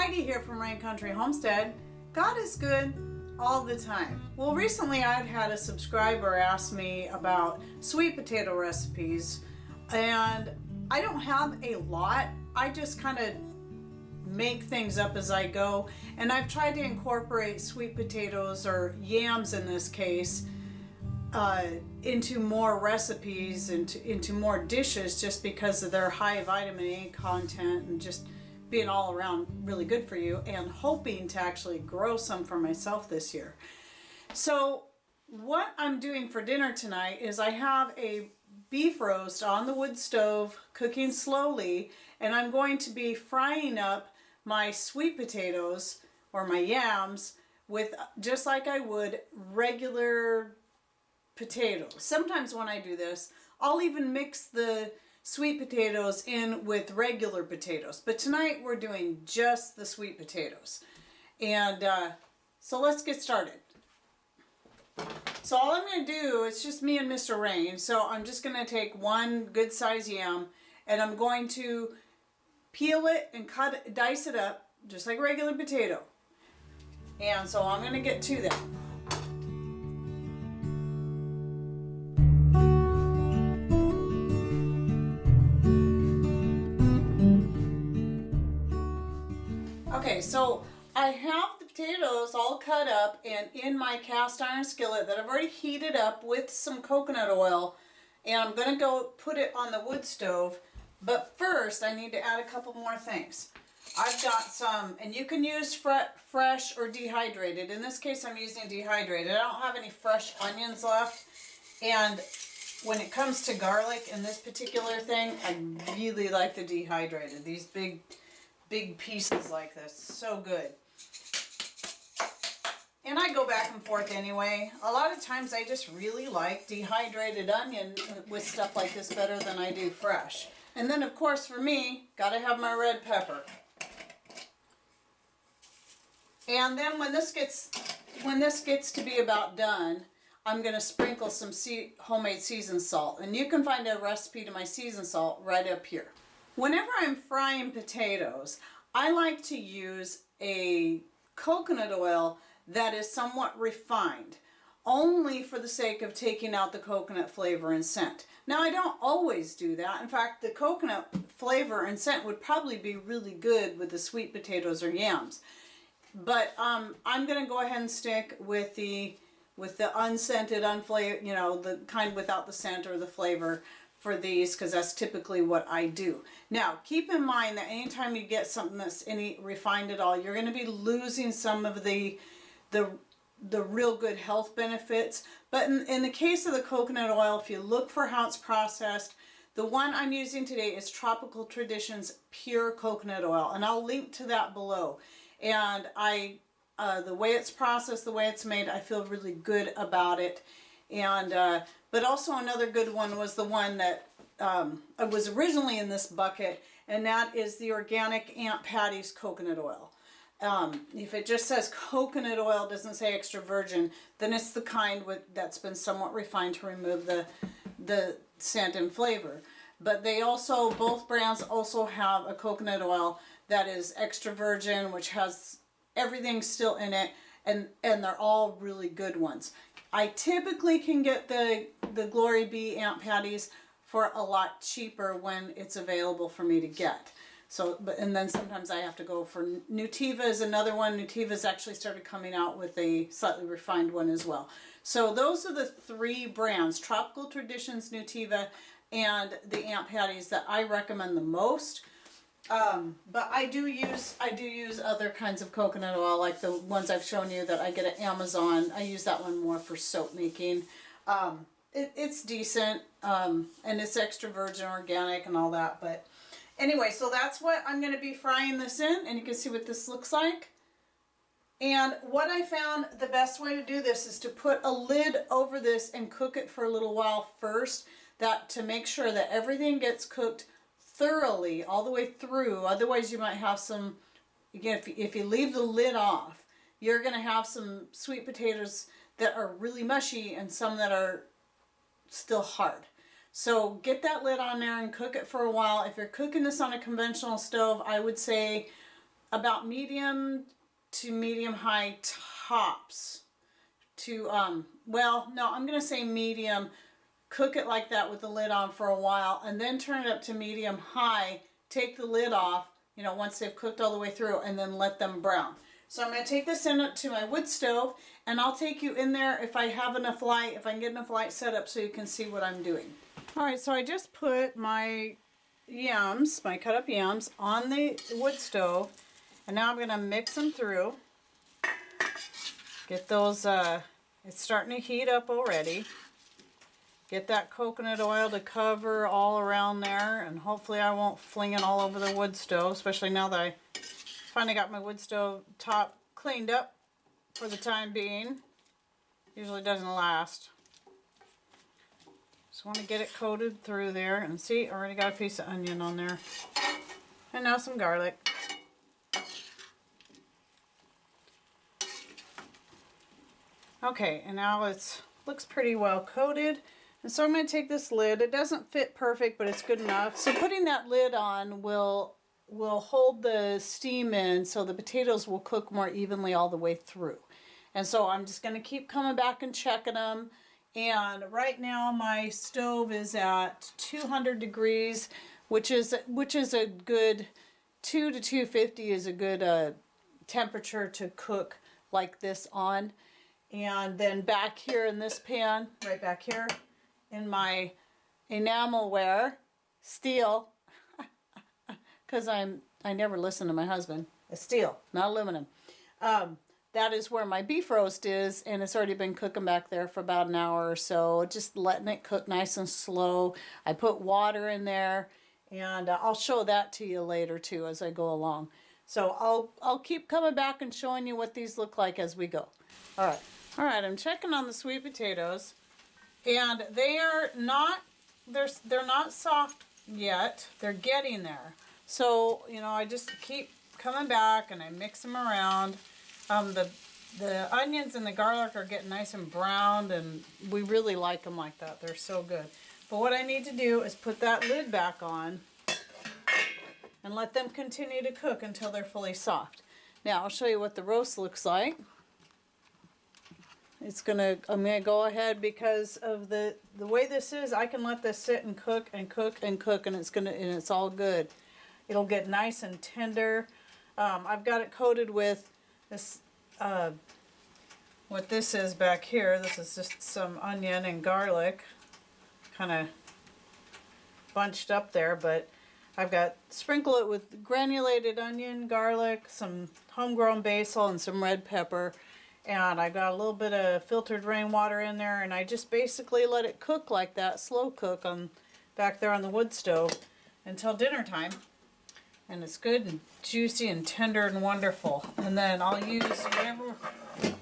Heidi here from Rain Country Homestead. God is good all the time. Well, recently I'd had a subscriber ask me about sweet potato recipes, and I don't have a lot. I just kind of make things up as I go, and I've tried to incorporate sweet potatoes, or yams in this case, into more recipes, into more dishes, just because of their high vitamin A content and just being all around really good for you, and hoping to actually grow some for myself this year. So what I'm doing for dinner tonight is I have a beef roast on the wood stove cooking slowly, and I'm going to be frying up my sweet potatoes or my yams with, just like I would regular potatoes. Sometimes when I do this, I'll even mix the sweet potatoes in with regular potatoes, but tonight we're doing just the sweet potatoes. And so let's get started. So all I'm going to do, it's just me and Mr. Rain, so I'm just going to take one good size yam, and I'm going to peel it and dice it up just like a regular potato. And so I'm going to get to that. Okay, so I have the potatoes all cut up and in my cast iron skillet that I've already heated up with some coconut oil, and I'm going to go put it on the wood stove. But first I need to add a couple more things. I've got some, and you can use fresh or dehydrated. In this case I'm using dehydrated. I don't have any fresh onions left, and when it comes to garlic in this particular thing, I really like the dehydrated. These big pieces like this, so good. And I go back and forth anyway. A lot of times I just really like dehydrated onion with stuff like this better than I do fresh. And then of course for me, gotta have my red pepper. And then when this gets to be about done, I'm gonna sprinkle some homemade seasoned salt. And you can find a recipe to my seasoned salt right up here. Whenever I'm frying potatoes, I like to use a coconut oil that is somewhat refined, only for the sake of taking out the coconut flavor and scent. Now, I don't always do that. In fact, the coconut flavor and scent would probably be really good with the sweet potatoes or yams. But I'm going to go ahead and stick with the unscented, unflavored, you know, the kind without the scent or the flavor for these, because that's typically what I do. Now, keep in mind that anytime you get something that's any refined at all, you're going to be losing some of the real good health benefits. But in the case of the coconut oil, if you look for how it's processed, the one I'm using today is Tropical Traditions Pure Coconut Oil, and I'll link to that below. And the way it's processed, the way it's made, I feel really good about it. And but also another good one was the one that was originally in this bucket, and that is the organic Aunt Patty's coconut oil. If it just says coconut oil, doesn't say extra virgin, then it's the kind that's been somewhat refined to remove the scent and flavor. But they also, both brands also have a coconut oil that is extra virgin, which has everything still in it, and they're all really good ones. I typically can get the Glory Bee Aunt Patty's for a lot cheaper when it's available for me to get. So, and then sometimes I have to go for Nutiva is another one. Nutiva's actually started coming out with a slightly refined one as well. So those are the three brands, Tropical Traditions, Nutiva, and the Aunt Patty's, that I recommend the most. But I do use other kinds of coconut oil, like the ones I've shown you that I get at Amazon. I use that one more for soap making. It's decent, and it's extra virgin organic and all that. But anyway, so that's what I'm going to be frying this in, and you can see what this looks like. And what I found the best way to do this is to put a lid over this and cook it for a little while first, to make sure that everything gets cooked thoroughly all the way through. Otherwise you might have some, again, if you leave the lid off, you're going to have some sweet potatoes that are really mushy and some that are still hard. So get that lid on there and cook it for a while. If you're cooking this on a conventional stove, I would say about medium to medium high tops to, well, no, I'm going to say medium. Cook it like that with the lid on for a while and then turn it up to medium high. Take the lid off, you know, once they've cooked all the way through, and then let them brown. So I'm going to take this into my wood stove, and I'll take you in there if I have enough light, if I can get enough light set up so you can see what I'm doing. All right, so I just put my yams, my cut up yams, on the wood stove, and now I'm going to mix them through. Get those, it's starting to heat up already. Get that coconut oil to cover all around there, and hopefully I won't fling it all over the wood stove, especially now that I finally got my wood stove top cleaned up for the time being. Usually doesn't last. Just want to get it coated through there, and see, already got a piece of onion on there. And now some garlic. Okay, and now it looks pretty well coated. And so I'm going to take this lid. It doesn't fit perfect, but it's good enough. So putting that lid on will hold the steam in so the potatoes will cook more evenly all the way through. And so I'm just going to keep coming back and checking them. And right now my stove is at 200 degrees, which is a good 2 to 250 is a good temperature to cook like this on. And then back here in this pan, right back here, in my enamelware, steel, because I never listen to my husband, it's steel, not aluminum. That is where my beef roast is, and it's already been cooking back there for about an hour or so, just letting it cook nice and slow. I put water in there, and I'll show that to you later too as I go along. So I'll keep coming back and showing you what these look like as we go. All right, I'm checking on the sweet potatoes. And they are not, they're not soft yet. They're getting there. So, you know, I just keep coming back and I mix them around. The onions and the garlic are getting nice and browned, and we really like them like that. They're so good. But what I need to do is put that lid back on and let them continue to cook until they're fully soft. Now, I'll show you what the roast looks like. I'm gonna go ahead because of the way this is. I can let this sit and cook and cook and cook, and it's all good. It'll get nice and tender. I've got it coated with this. What this is back here. This is just some onion and garlic, kind of bunched up there. But I've got sprinkle it with granulated onion, garlic, some homegrown basil, and some red pepper. And I got a little bit of filtered rainwater in there, and I just basically let it cook like that, slow cook back there on the wood stove until dinner time. And it's good and juicy and tender and wonderful. And then I'll use whatever,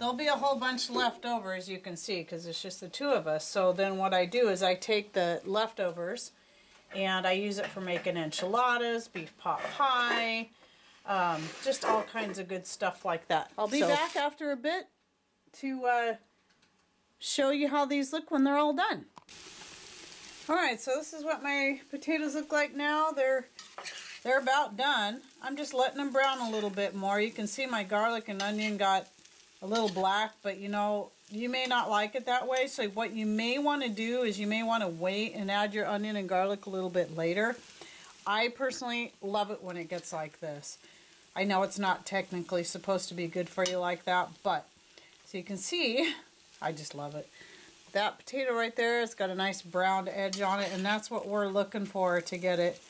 there'll be a whole bunch left over, as you can see, because it's just the two of us. So then what I do is I take the leftovers and I use it for making enchiladas, beef pot pie, just all kinds of good stuff like that. I'll be back after a bit to show you how these look when they're all done. Alright, so this is what my potatoes look like now. They're about done. I'm just letting them brown a little bit more. You can see my garlic and onion got a little black, but you know, you may not like it that way. So what you may want to do is you may want to wait and add your onion and garlic a little bit later. I personally love it when it gets like this. I know it's not technically supposed to be good for you like that, but so you can see, I just love it. That potato right there, it's got a nice browned edge on it, and that's what we're looking for to get it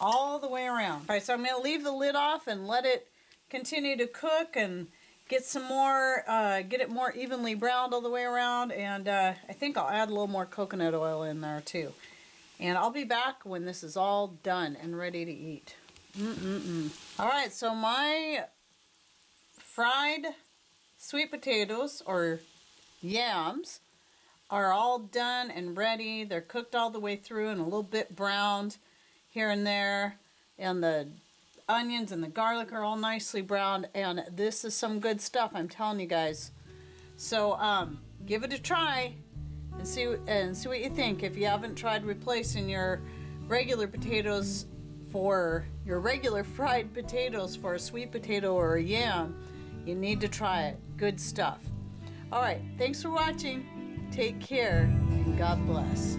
all the way around. All right, so I'm going to leave the lid off and let it continue to cook and get some more, get it more evenly browned all the way around, and I think I'll add a little more coconut oil in there too. And I'll be back when this is all done and ready to eat. All right, so my fried sweet potatoes, or yams, are all done and ready. They're cooked all the way through and a little bit browned here and there. And the onions and the garlic are all nicely browned. And this is some good stuff, I'm telling you guys. So give it a try and see what you think. If you haven't tried replacing your regular potatoes for your regular fried potatoes, for a sweet potato or a yam, you need to try it. Good stuff. All right, thanks for watching. Take care and God bless.